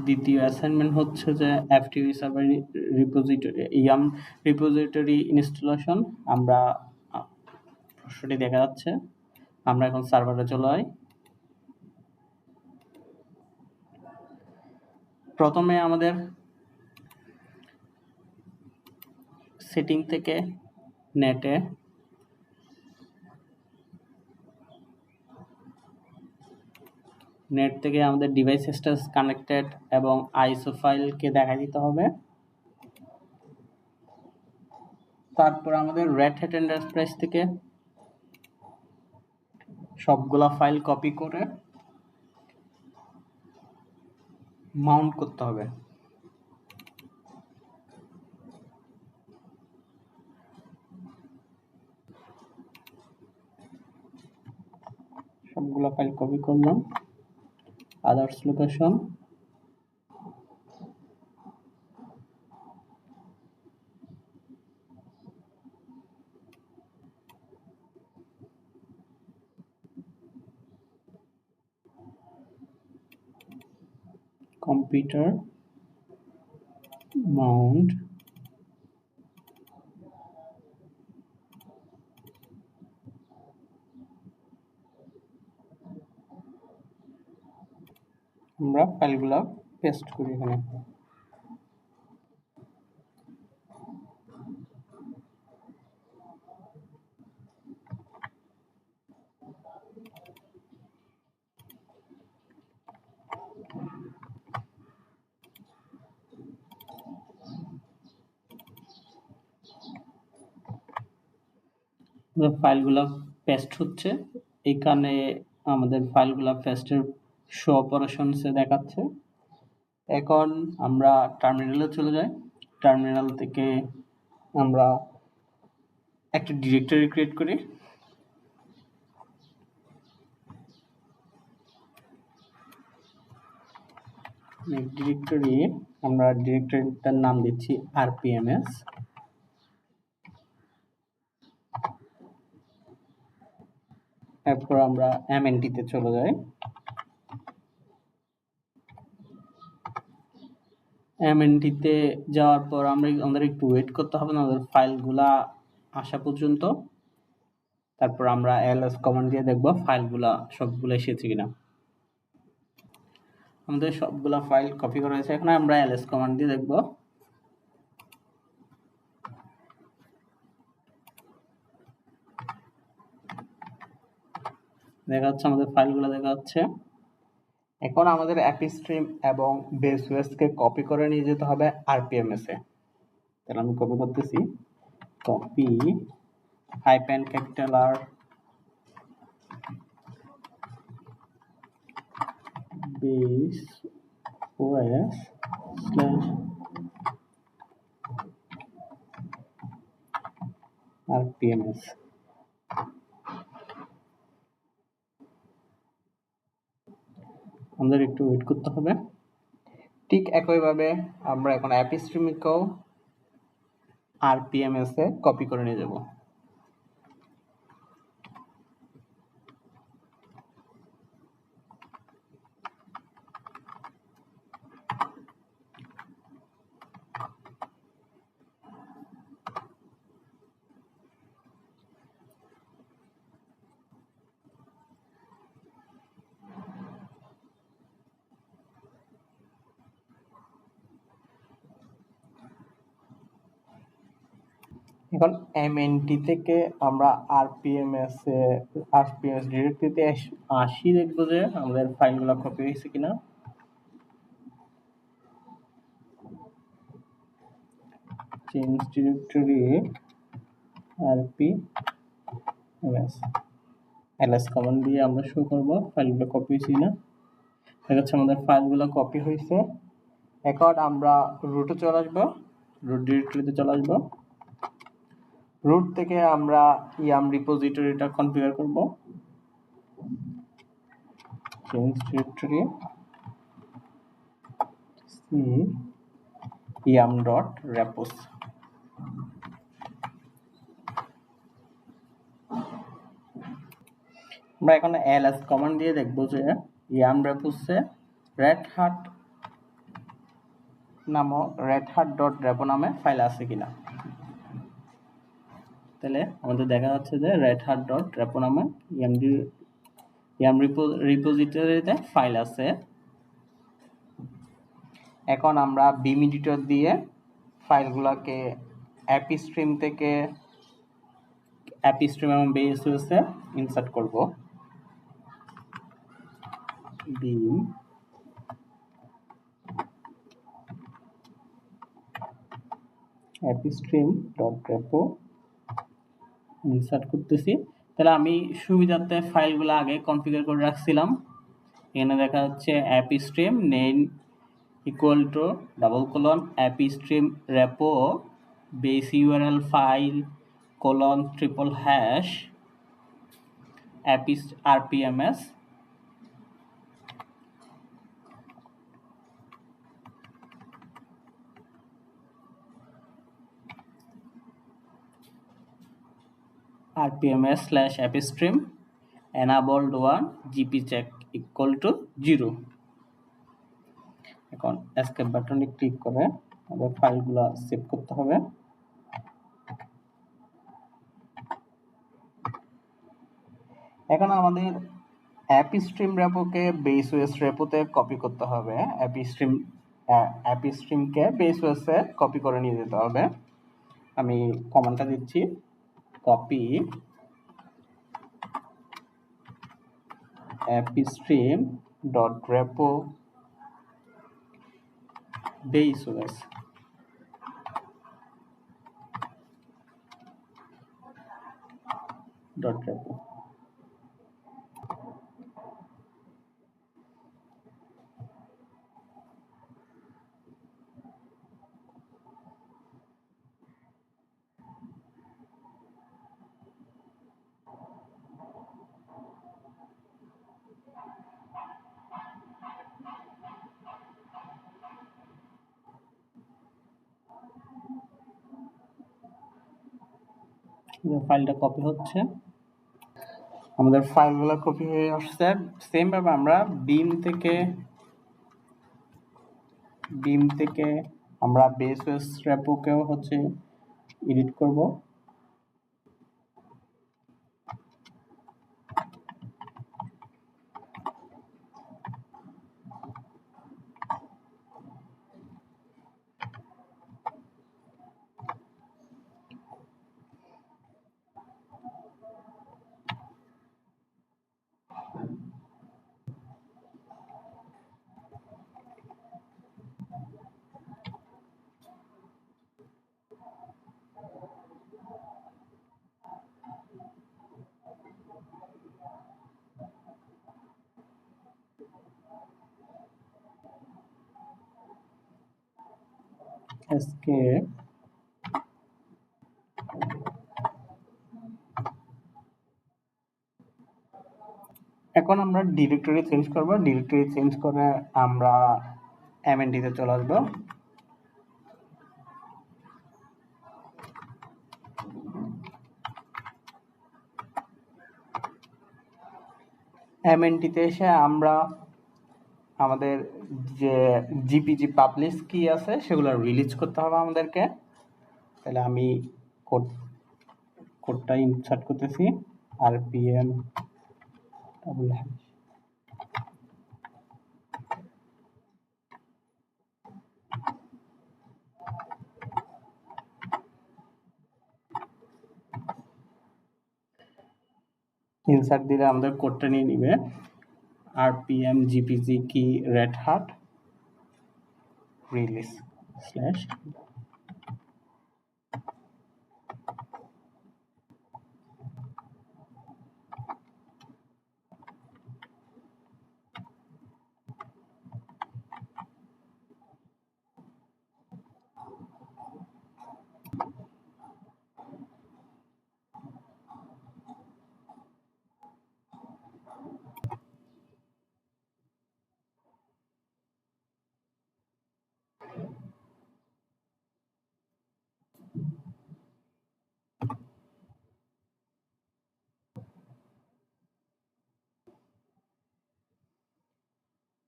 দ্বিতীয় অ্যাসাইনমেন্ট হচ্ছে যে FTP server repository yum repository installation. আমরা প্রশ্নটি দেখা যাচ্ছে। আমরা এখন সার্ভারে চলে যাই। প্রথমে আমাদের সেটিং থেকে নেট থেকে আমাদের ডিভাইস স্ট্যাটাস কানেক্টেড এবং আইএসও ফাইলকে দেখা দিতে হবে। তারপর আমাদের রেড হ্যাট এন্টারপ্রাইজ থেকে সবগুলা ফাইল কপি করে মাউন্ট করতে হবে। সবগুলা ফাইল কপি করলাম। আদার্স লোকেশন, কম্পিউটার মাউন্ট, আমরা ফাইলগুলো পেস্ট করি এখানে। ফাইলগুলো পেস্ট হচ্ছে। এখানে আমাদের ফাইলগুলো পেস্টের শো অপারেশনসে দেখাচ্ছে। এখন আমরা টার্মিনালে চলে যাই। টার্মিনাল থেকে আমরা একটা ডিরেক্টরি ক্রিয়েট করি। আমরা ডিরেক্টরিটার নাম দিচ্ছি rpms। এরপর আমরা mnt তে চলে যাই। mnt তে যাওয়ার পর আমাদের একটু ওয়েট করতে হবে আমাদের ফাইলগুলা আসা পর্যন্ত। তারপর আমরা ls কমান্ড দিয়ে দেখব ফাইলগুলা সবগুলো এসেছে কিনা। আমাদের সবগুলা ফাইল কপি করা হয়েছে। এখন আমরা ls কমান্ড দিয়ে দেখব। দেখা যাচ্ছে আমাদের ফাইলগুলো দেখা যাচ্ছে। এখন আমাদের অ্যাপিস্ট্রিম এবং বেস ওএসকে কপি করে নিয়ে যেতে হবে rpms এ। তাহলে আমি কপি করতেছি, copy hyphen capital R base OS slash rpms। আমাদের একটু ওয়েট করতে হবে। ঠিক একইভাবে আমরা এখন অ্যাপিস্ট্রিমকেও rpms এ কপি করে নিয়ে যাব। এখন mnt থেকে আমরা rpms ডিরেক্টরিতে আসি, দেখবো যে আমাদের ফাইলগুলো কপি হয়েছে কিনা। Change directory rpms ls command দিয়ে আমরা শো করব ফাইলগুলো কপি হয়েছে কিনা। দেখা যাচ্ছে আমাদের ফাইলগুলো কপি হয়েছে। এখন আমরা রুটে চলে আসবো, রুট ডিরেক্টরিতে চলে আসবো। রুট থেকে আমরা ইয়াম রিপোজিটরিটা কনফিগার করব। Change directory yam.repos। আমরা এখন ls কমান্ড দিয়ে দেখব যে yam repos এ red hat নামক redhat.repo নামে ফাইল আছে কিনা। তাহলে আমাদের দেখা যাচ্ছে যে redhat.repo নামে রিপোজিটরিতে ফাইল আছে। এখন আমরা বিম এডিটর দিয়ে ফাইলগুলোকে অ্যাপিস্ট্রিম থেকে অ্যাপিস্ট্রিম এবং বেসওয়েসে ইনসার্ট করব। বিম অ্যাপিস্ট্রিম.repo ইনসার্ট করতেছি। তাহলে আমি সুবিধার্থে ফাইলগুলো আগে কনফিগার করে রাখছিলাম। এখানে দেখা যাচ্ছে upstream name equal to $: repo base url file : rpms /appstream enabled 1 gpcheck equal to 0। এখন এসকেপ বাটনে ক্লিক করে আমাদের ফাইলগুলো সেভ করতে হবে। এখন আমাদের অ্যাপিস্ট্রিম রেপোকে বেসওয়েস রেপোতে কপি করতে হবে। অ্যাপিস্ট্রিমকে বেসওয়েসে কপি করে নিয়ে যেতে হবে। আমি কমান্ডটা দিচ্ছি, কপি appstream.repo baseOS .repo। ফাইলটা কপি হচ্ছে, আমাদের ফাইলগুলো কপি হয়ে আসছে। সেম ভাবে আমরা বিম থেকে আমরা বেসওয়েস রেপোকেও হচ্ছে এডিট করব। escape এখন আমরা ডিরেক্টরি চেঞ্জ করব। ডিরেক্টরি চেঞ্জ করে আমরা mnd তে চলে আসবো। mnd তে এসে আমরা আমাদের যে জিপিজি পাবলিশ কি আছে সেগুলো রিলিজ করতে হবে আমাদেরকে। তাহলে আমি কোডটা ইনসার্ট করতেছি, rpm ইনসার্ট দিলে আমাদের কোডটা নিয়ে নিবে। rpm gpg key redhat release /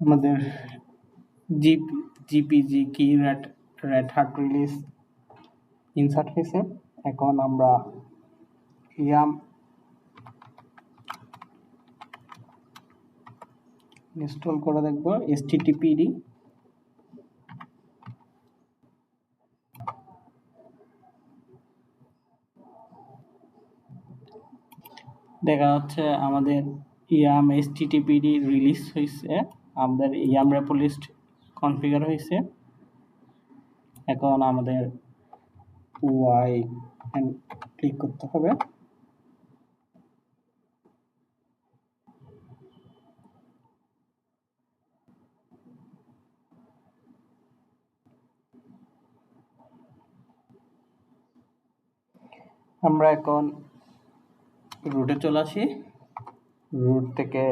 আমাদের জিপিজি কি রেড হার্ট রিলিজ ইনসার্ট হয়েছে। এখন আমরা ইয়াম ইনস্টল করে দেখব httpd দেখা যাচ্ছে আমাদের ইয়াম httpd রিলিজ হয়েছে, আমাদের ইয়াম রেপো লিস্ট কনফিগার হয়েছে। এখন আমাদের ওয়াই ক্লিক করতে হবে। আমরা এখন রুটে চলে আসি, রুট থেকে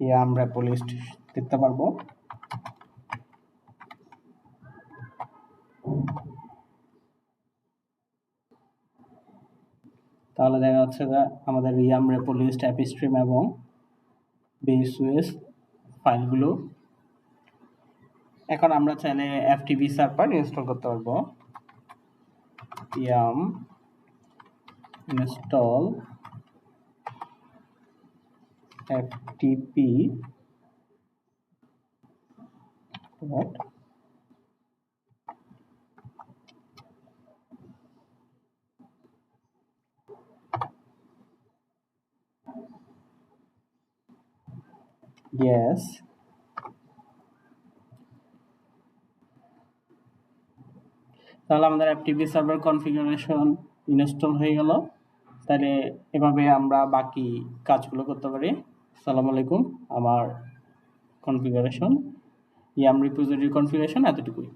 ইয়াম রেপো লিস্ট দেখতে পারবো। তাহলে দেখা যাচ্ছে যে আমাদের ইয়াম রেপো লিস্ট অ্যাপস্ট্রিম এবং বেসওয়েস ফাইলগুলো। এখন আমরা চাইলে এফটিপি সার্ভার ইনস্টল করতে পারবো। ইয়াম ইনস্টল এফটিপি yes, তাহলে আমাদের এফটিপি সার্ভার কনফিগারেশন ইনস্টল হয়ে গেল। তাহলে এভাবে আমরা বাকি কাজগুলো করতে পারি। আসসালামু আলাইকুম। আমার কনফিগারেশন ইয়াম রিপোজিটরি কনফিগারেশন এতটুকুই।